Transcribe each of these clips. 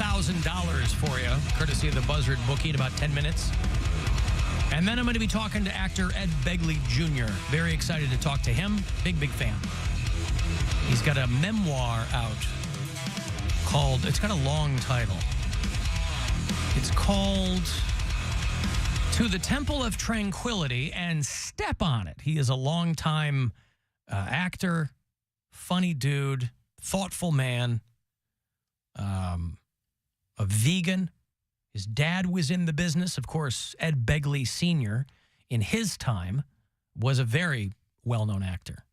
$1,000 for you, courtesy of the Buzzard bookie in about 10 minutes. And then I'm going to be talking to actor Ed Begley Jr. Very excited to talk to him. Big fan. He's got a memoir out called, it's got a long title. It's called To the Temple of Tranquility and Step on It. He is a longtime actor, funny dude, thoughtful man, a vegan. His dad was in the business. Of course, Ed Begley Sr. in his time was a very well-known actor.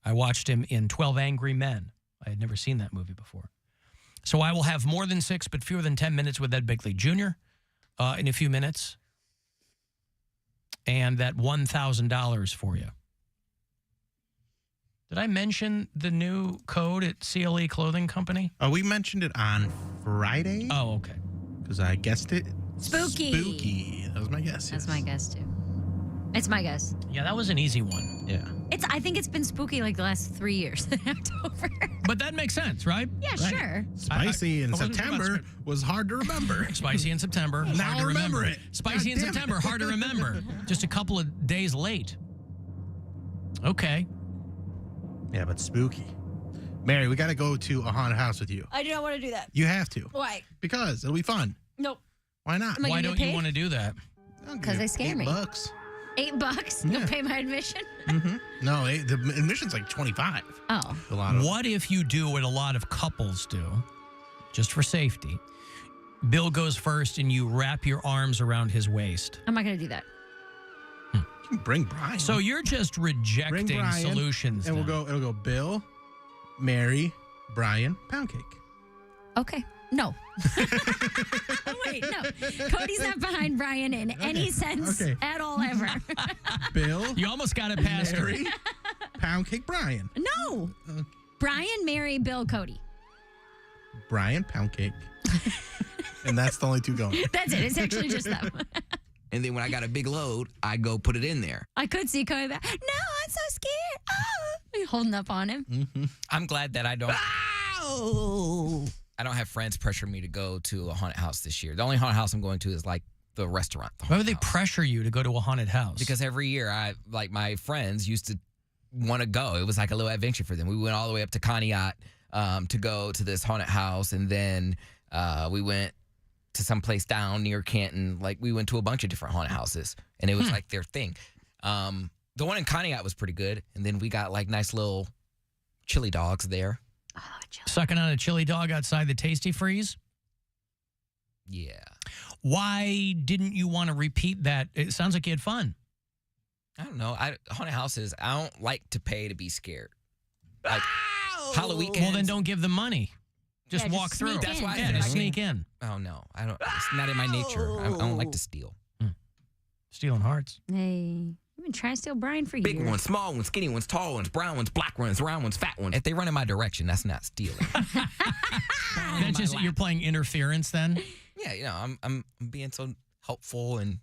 I watched him in 12 Angry Men. I had never seen that movie before. So I will have more than 6 but fewer than 10 minutes with Ed Begley Jr. In a few minutes. And that $1,000 for you. Did I mention the new code at CLE Clothing Company? Oh, we mentioned it on Friday. Oh, okay. Because I guessed it. Spooky. Spooky. That was my guess. That's yes. my guess, too. It's my guess. Yeah, that was an easy one. Yeah. I think it's been spooky like the last 3 years in October. But that makes sense, right? Yeah, Right. sure. Spicy in I wasn't thinking about September was hard to remember. Spicy in September. Now hard to I remember it. Spicy in God damn it. September, hard to remember. Just a couple of days late. Okay. Yeah, but spooky. Mary, we got to go to a haunted house with you. I do not want to do that. You have to. Why? Because it'll be fun. Nope. Why not? Am I Why gonna don't get you paid? want to do that? Because they scare me. $8. $8? You'll Yeah. pay my admission? No, the admission's like 25. Oh. A lot of. What if you do what a lot of couples do, just for safety? Bill goes first and you wrap your arms around his waist. I'm not going to do that. You can bring Brian. So you're just Bring rejecting Brian, solutions. and then. it'll go Bill, Mary, Brian, Poundcake. Okay. No. Oh, wait, no. Cody's not behind Brian in any sense at all ever. Bill, You almost got it past her. Mary, Poundcake, Brian. No. Brian, Mary, Bill, Cody. Brian, Poundcake. And that's the only two going. That's it. It's actually just them. And then when I got a big load, I go put it in there. I could see Cody back. No, I'm so scared. Oh. Holding up on him. I'm glad that I don't have friends pressure me to go to a haunted house this year. The only haunted house I'm going to is like the restaurant. Why would they pressure you to go to a haunted house? Because every year my friends used to want to go. It was like a little adventure for them. We went all the way up to Conneaut to go to this haunted house, and then we went to some place down near Canton. Like we went to a bunch of different haunted houses, and it was like their thing. The one in Conneaut was pretty good, and then we got like nice little chili dogs there. Oh, Jill. Sucking on a chili dog outside the Tasty Freeze? Yeah. Why didn't you want to repeat that? It sounds like you had fun. I don't know. Haunted houses, I don't like to pay to be scared. Like Halloween. Well, then don't give them money. Just Yeah, just walk through. sneak That's in. why I Yeah, said just I sneak in. Oh no, I don't. It's not in my nature. I don't like to steal. Stealing hearts. Hey, you've been trying to steal Brian for Big years. ones, small ones, skinny ones, tall ones, brown ones, black ones, round ones, fat ones. If they run in my direction, that's not stealing. That's just you're playing interference then? Yeah, you know, I'm being so helpful and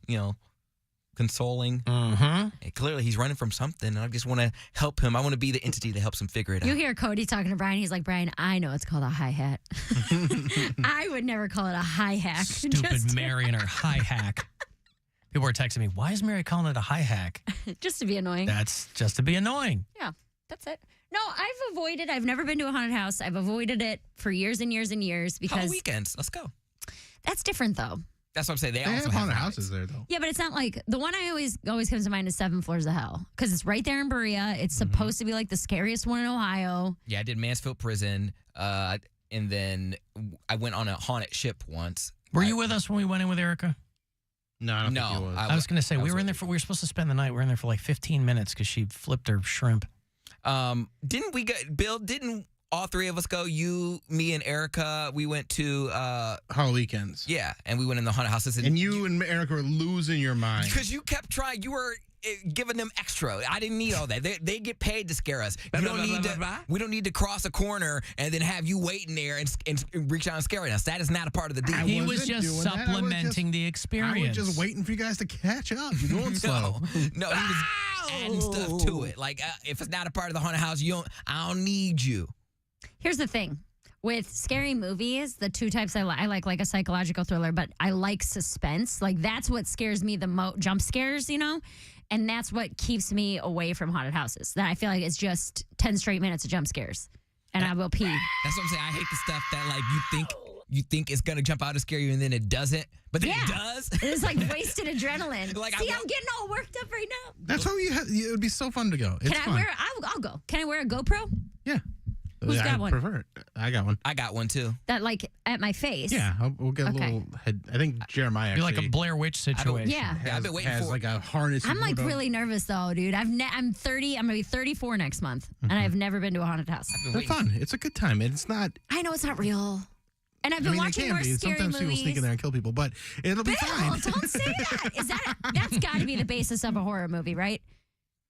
consoling. Mm-hmm. And clearly, he's running from something, and I just want to help him. I want to be the entity that helps him figure it out. You hear Cody talking to Brian. He's like, Brian, I know it's called a hi-hat. I would never call it a hi-hack. Stupid Mary and her high hack. People were texting me, why is Mary calling it a high hack? Just to be annoying. That's just to be annoying. Yeah, that's it. No, I've never been to a haunted house. I've avoided it for years and years and years because Halloween weekends, let's go. that's different though. That's what I'm saying. They They also have have haunted rides. houses there, though. Yeah, but it's not like the one I always comes to mind is 7 Floors of Hell because it's right there in Berea. It's supposed to be like the scariest one in Ohio. Yeah, I did Mansfield Prison, and then I went on a haunted ship once. Were you with us when we went in with Erica? No, I don't No, think it was. I was going to say, I we was were in there with we were supposed to spend the night. We were in there for like 15 minutes because she flipped her shrimp. Didn't we go, Bill? Didn't all three of us go? You, me, and Erica. We went to Halloween weekends. yeah, and we went in the haunted houses. And you and Erica were losing your mind. because you kept trying. You were giving them extra. I didn't need all that. They get paid to scare us. You don't need to. We don't need to cross a corner and then have you waiting there and reach out and scare us. That is not a part of the deal. He was wasn't just doing that. I was supplementing the I experience. was just waiting for you guys to catch up. You're going slow. No, he was adding stuff to it. Like if it's not a part of the haunted house, I don't need you. Here's the thing. With scary movies, the two types I like a psychological thriller, but I like suspense. Like, that's what scares me the most, jump scares, you know? And that's what keeps me away from haunted houses. That I feel like it's just 10 straight minutes of jump scares. And I will pee. That's what I'm saying. I hate the stuff that, like, you think it's going to jump out and scare you, and then it doesn't. But then it does. It's like wasted adrenaline. Like, See, I'm getting all worked up right now. That's why it would be so fun to go. It's Can I fun. wear, I'll go. Can I wear a GoPro? Yeah. Who's got I one? prefer it. I got one. I got one, too. That, like, at my face? Yeah, we'll get a little head. I think Jeremiah Be actually like a Blair Witch situation. Yeah. I've been waiting has for like a harness. I'm like photo. really nervous though, dude. I'm 30. I'm gonna be 34 next month, and I've never been to a haunted house. They're fun. It's a good time. It's not. I know it's not real, and I've been it watching can more be. scary Sometimes movies. people sneak in there and kill people, but it'll be Bill, fine. don't say that. That's got to be the basis of a horror movie, right?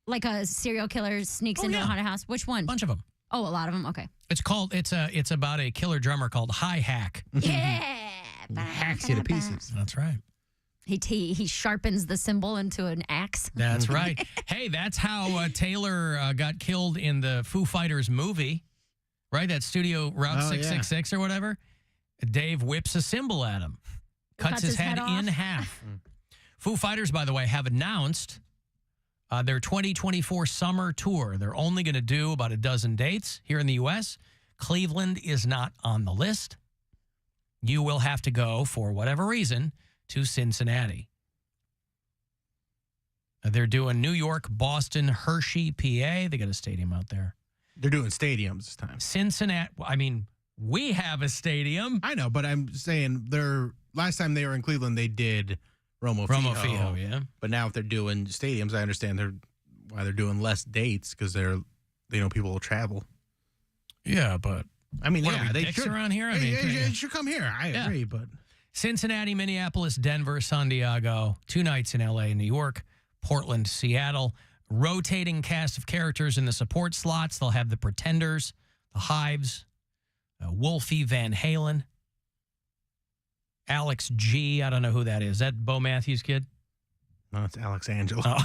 Like a serial killer sneaks into a haunted house. Which one? A bunch of them. Oh, a lot of them. Okay. It's about a killer drummer called High Hack. Yeah. Hacks you to pieces. That's right. He sharpens the symbol into an axe. That's right. Hey, that's how Taylor got killed in the Foo Fighters movie, right? That Studio Route 666 or whatever. Dave whips a cymbal at him, cuts his head in half. Foo Fighters, by the way, have announced their 2024 summer tour. They're only going to do about a dozen dates here in the U.S. Cleveland is not on the list. You will have to go, for whatever reason, to Cincinnati. They're doing New York, Boston, Hershey, PA. They got a stadium out there. They're doing stadiums this time. Cincinnati, I mean, we have a stadium. I know, but I'm saying last time they were in Cleveland, they did Romo Fijo, yeah. But now if they're doing stadiums, I understand why they're doing less dates because people will travel. Yeah, but I mean, what yeah, are we they dicks should around here. I mean, they should come here. I agree, but Cincinnati, Minneapolis, Denver, San Diego, 2 nights in L.A. and New York, Portland, Seattle. Rotating cast of characters in the support slots. They'll have the Pretenders, the Hives, Wolfie Van Halen, Alex G. I don't know who that is. Is that Bo Matthews' kid? No, it's Alex Angelo. Oh.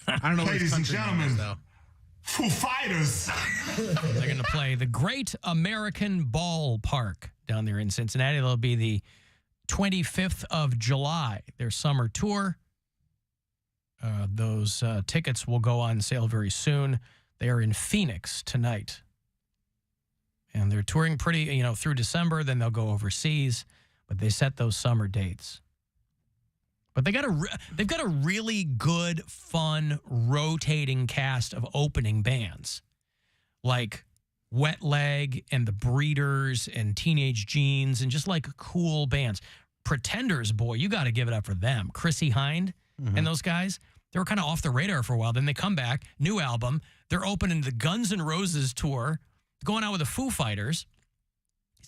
I don't know. Ladies and gentlemen, though. Foo Fighters. They're going to play the Great American Ballpark down there in Cincinnati. It'll be the 25th of July, their summer tour. Those tickets will go on sale very soon. They are in Phoenix tonight. And they're touring pretty, through December. Then they'll go overseas. But they set those summer dates. But they've got a really good, fun, rotating cast of opening bands. Like Wet Leg and the Breeders and Teenage Jeans and just like cool bands. Pretenders, boy, you got to give it up for them. Chrissy Hind and those guys, they were kind of off the radar for a while. Then they come back, new album. They're opening the Guns N' Roses tour, going out with the Foo Fighters.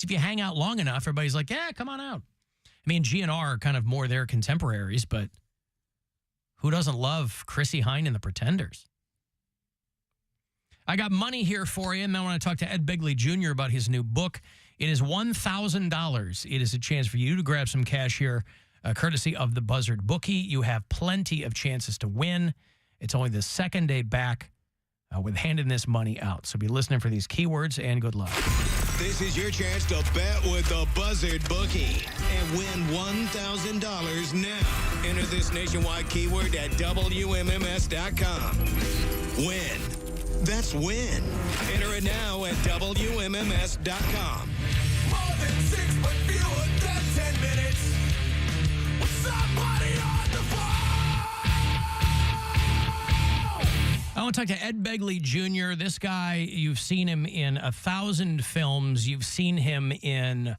If you hang out long enough, everybody's like, yeah, come on out. I mean, GNR are kind of more their contemporaries, but who doesn't love Chrissy Hind and the Pretenders? I got money here for you, and I want to talk to Ed Begley Jr. about his new book. It is $1,000. It is a chance for you to grab some cash here, courtesy of the Buzzard Bookie. You have plenty of chances to win. It's only the second day back with handing this money out. So be listening for these keywords, and good luck. This is your chance to bet with the Buzzard Bookie and win $1,000 now. Enter this nationwide keyword at WMMS.com. Win. That's win. Enter it now at WMMS.com. More than 6, but fewer than 10 minutes. With somebody on the phone. I want to talk to Ed Begley Jr. This guy, you've seen him in 1,000 films. You've seen him in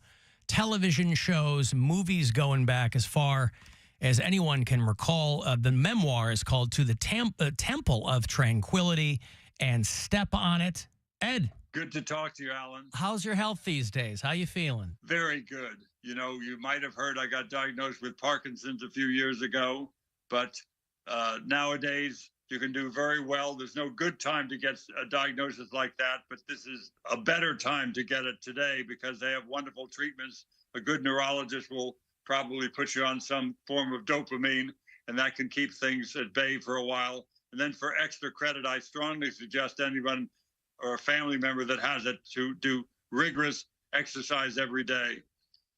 television shows, movies going back as far as anyone can recall. The memoir is called To the Temple of Tranquility and Step on It. Ed. Good to talk to you, Alan. How's your health these days? How you feeling? Very good. You might have heard I got diagnosed with Parkinson's a few years ago, but nowadays you can do very well. There's no good time to get a diagnosis like that, but this is a better time to get it today because they have wonderful treatments. A good neurologist will probably put you on some form of dopamine, and that can keep things at bay for a while. And then for extra credit, I strongly suggest anyone or a family member that has it to do rigorous exercise every day.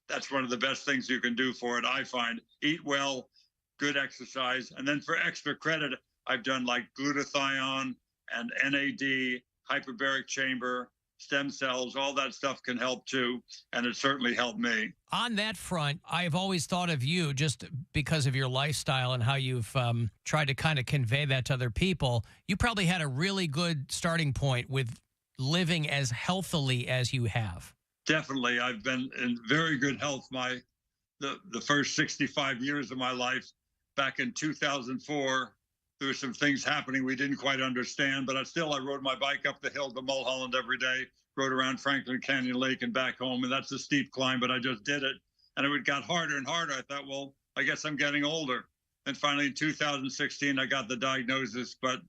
That's one of the best things you can do for it, I find. Eat well, good exercise. And then for extra credit, I've done like glutathione and NAD, hyperbaric chamber, stem cells, all that stuff can help too. And it certainly helped me. On that front, I've always thought of you just because of your lifestyle and how you've tried to kind of convey that to other people. You probably had a really good starting point with living as healthily as you have. Definitely. I've been in very good health the first 65 years of my life. Back in 2004, there were some things happening we didn't quite understand, but I rode my bike up the hill to Mulholland every day, rode around Franklin Canyon Lake and back home, and that's a steep climb, but I just did it. And it got harder and harder. I thought, well, I guess I'm getting older. And finally, in 2016, I got the diagnosis, but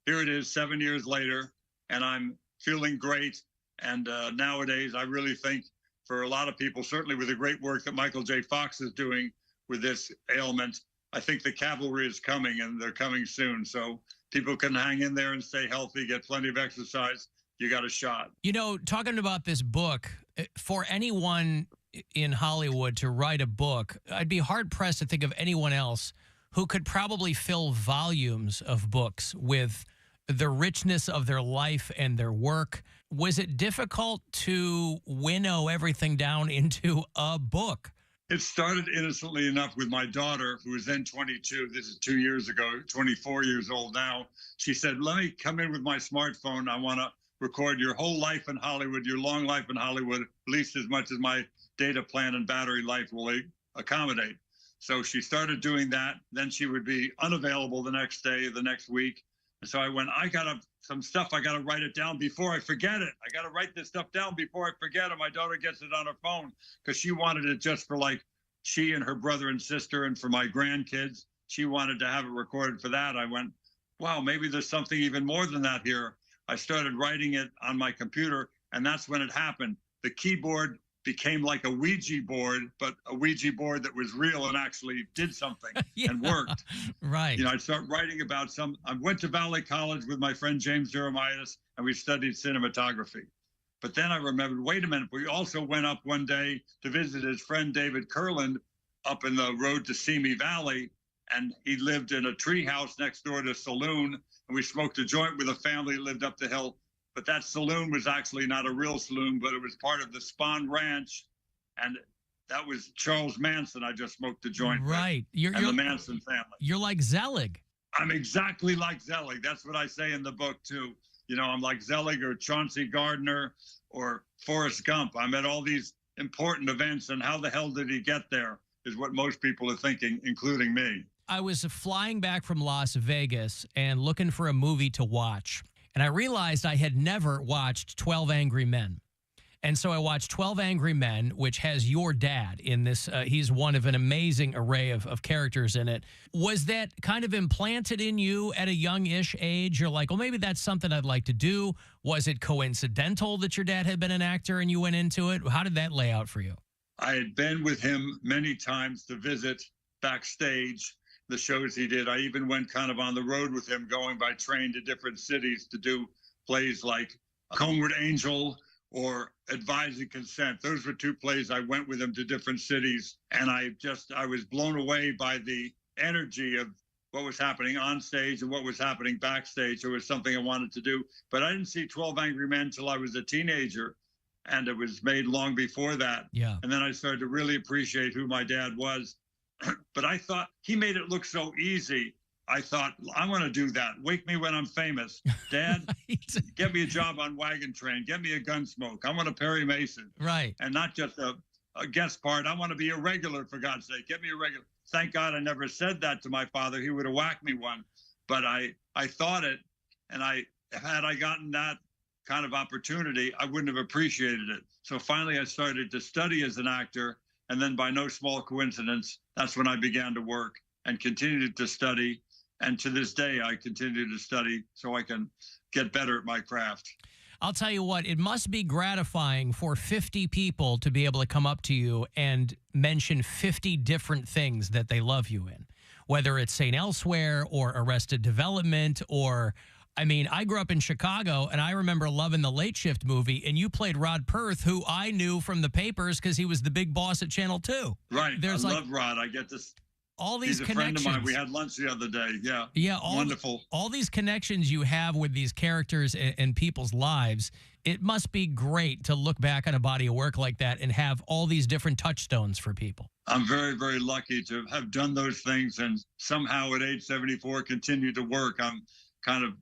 here it is 7 years later, and I'm feeling great. And nowadays, I really think for a lot of people, certainly with the great work that Michael J. Fox is doing with this ailment, I think the cavalry is coming, and they're coming soon. So people can hang in there and stay healthy, get plenty of exercise. You got a shot. You know, talking about this book, for anyone in Hollywood to write a book, I'd be hard-pressed to think of anyone else who could probably fill volumes of books with the richness of their life and their work. Was it difficult to winnow everything down into a book? It started innocently enough with my daughter, who was then 22. This is 2 years ago, 24 years old now. She said, let me come in with my smartphone. I want to record your whole life in Hollywood, your long life in Hollywood, at least as much as my data plan and battery life will accommodate. So she started doing that. Then she would be unavailable the next day, the next week. And so I went, some stuff, I got to write it down before I forget it. I got to write this stuff down before I forget it. My daughter gets it on her phone because she wanted it just for like she and her brother and sister and for my grandkids. She wanted to have it recorded for that. I went, wow, maybe there's something even more than that here. I started writing it on my computer, and that's when it happened. The keyboard became like a Ouija board, but a Ouija board that was real and actually did something and worked. Right. You know, I'd start writing about I went to Valley College with my friend James Jeremias, and we studied cinematography. But then I remembered, wait a minute, we also went up one day to visit his friend David Kurland up in the road to Simi Valley, and he lived in a tree house next door to a saloon, and we smoked a joint with a family that lived up the hill. But that saloon was actually not a real saloon, but it was part of the Spahn Ranch. And that was Charles Manson I just smoked a joint with. Right. You're the Manson family. You're like Zelig. I'm exactly like Zelig. That's what I say in the book, too. You know, I'm like Zelig or Chauncey Gardner or Forrest Gump. I'm at all these important events, and how the hell did he get there is what most people are thinking, including me. I was flying back from Las Vegas and looking for a movie to watch. And I realized I had never watched 12 Angry Men. And so I watched 12 Angry Men, which has your dad in this. He's one of an amazing array of characters in it. Was that kind of implanted in you at a young-ish age? You're like, well, maybe that's something I'd like to do. Was it coincidental that your dad had been an actor and you went into it? How did that lay out for you? I had been with him many times to visit backstage the shows he did. I even went kind of on the road with him, going by train to different cities to do plays like Homeward Angel or Advise and Consent. Those were two plays I went with him to different cities. And I was blown away by the energy of what was happening on stage and what was happening backstage. It was something I wanted to do. But I didn't see 12 Angry Men until I was a teenager. And it was made long before that. Yeah. And then I started to really appreciate who my dad was. But I thought he made it look so easy. I thought, I want to do that. Wake me when I'm famous. Dad, get me a job on Wagon Train. Get me a Gunsmoke. I want a Perry Mason. Right. And not just a guest part. I want to be a regular, for God's sake. Get me a regular. Thank God I never said that to my father. He would have whacked me one. But I thought it, and had I gotten that kind of opportunity, I wouldn't have appreciated it. So finally I started to study as an actor. And then by no small coincidence, that's when I began to work and continued to study. And to this day, I continue to study so I can get better at my craft. I'll tell you what, it must be gratifying for 50 people to be able to come up to you and mention 50 different things that they love you in, whether it's St. Elsewhere or Arrested Development or I mean, I grew up in Chicago, and I remember loving the Late Shift movie, and you played Rod Perth, who I knew from the papers because he was the big boss at Channel 2. Right. I love Rod. I get this. All these He's a connections. friend of mine. We had lunch the other day. Yeah. Yeah. Wonderful. All these connections you have with these characters and people's lives, it must be great to look back on a body of work like that and have all these different touchstones for people. I'm very, very lucky to have done those things and somehow at age 74 continue to work. I'm kind of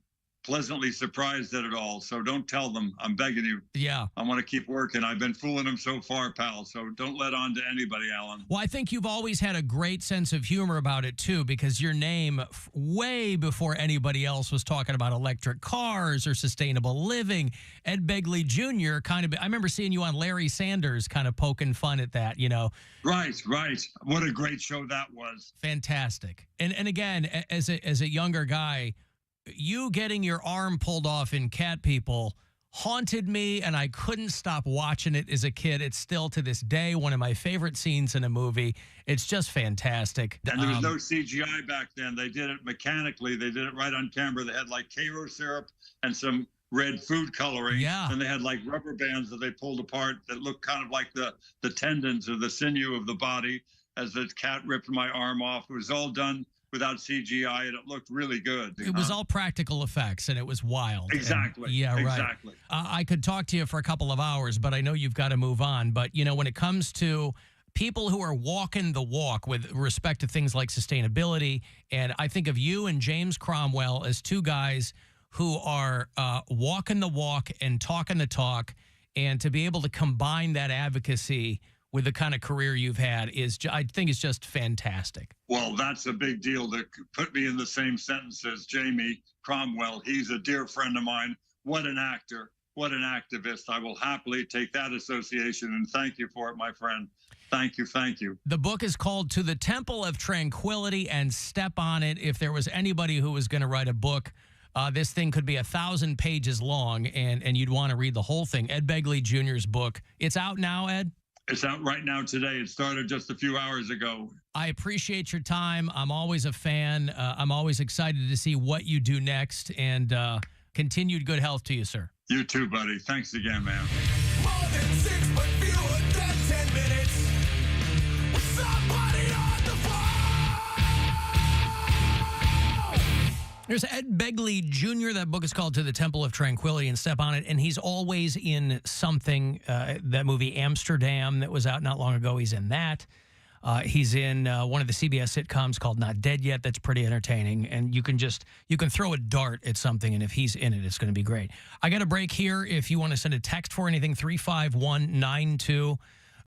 pleasantly surprised at it all. So don't tell them. I'm begging you. Yeah. I want to keep working. I've been fooling them so far, pal. So don't let on to anybody, Alan. Well, I think you've always had a great sense of humor about it, too, because your name, way before anybody else was talking about electric cars or sustainable living, Ed Begley Jr. I remember seeing you on Larry Sanders kind of poking fun at that, you know. Right. What a great show that was. Fantastic. And again, as a younger guy, you getting your arm pulled off in Cat People haunted me, and I couldn't stop watching it as a kid. It's still, to this day, one of my favorite scenes in a movie. It's just fantastic. And there was no CGI back then. They did it mechanically. They did it right on camera. They had like Karo syrup and some red food coloring. Yeah. And they had like rubber bands that they pulled apart that looked kind of like the tendons or the sinew of the body as the cat ripped my arm off. It was all done without CGI, and it looked really good. It was all practical effects, and it was wild. Exactly. And, yeah, right. Exactly. I could talk to you for a couple of hours, but I know you've got to move on. But, you know, when it comes to people who are walking the walk with respect to things like sustainability, and I think of you and James Cromwell as two guys who are walking the walk and talking the talk, and to be able to combine that advocacy with the kind of career you've had I think is just fantastic. Well, that's a big deal to put me in the same sentence as Jamie Cromwell. He's a dear friend of mine. What an actor. What an activist. I will happily take that association, and thank you for it, my friend. Thank you. Thank you. The book is called To the Temple of Tranquility, and step on it. If there was anybody who was going to write a book, this thing could be 1,000 pages long, and you'd want to read the whole thing. Ed Begley Jr.'s book. It's out now, Ed? It's out right now today. It started just a few hours ago. I appreciate your time. I'm always a fan. I'm always excited to see what you do next, and continued good health to you, sir. You too, buddy. Thanks again, man. More than 6 but fewer than 10 minutes. With somebody on the phone. There's Ed Begley Jr. That book is called To the Temple of Tranquility, and step on it. And he's always in something. That movie Amsterdam that was out not long ago, he's in that. He's in one of the CBS sitcoms called Not Dead Yet. That's pretty entertaining. And you can throw a dart at something, and if he's in it, it's going to be great. I got a break here. If you want to send a text for anything, 35192.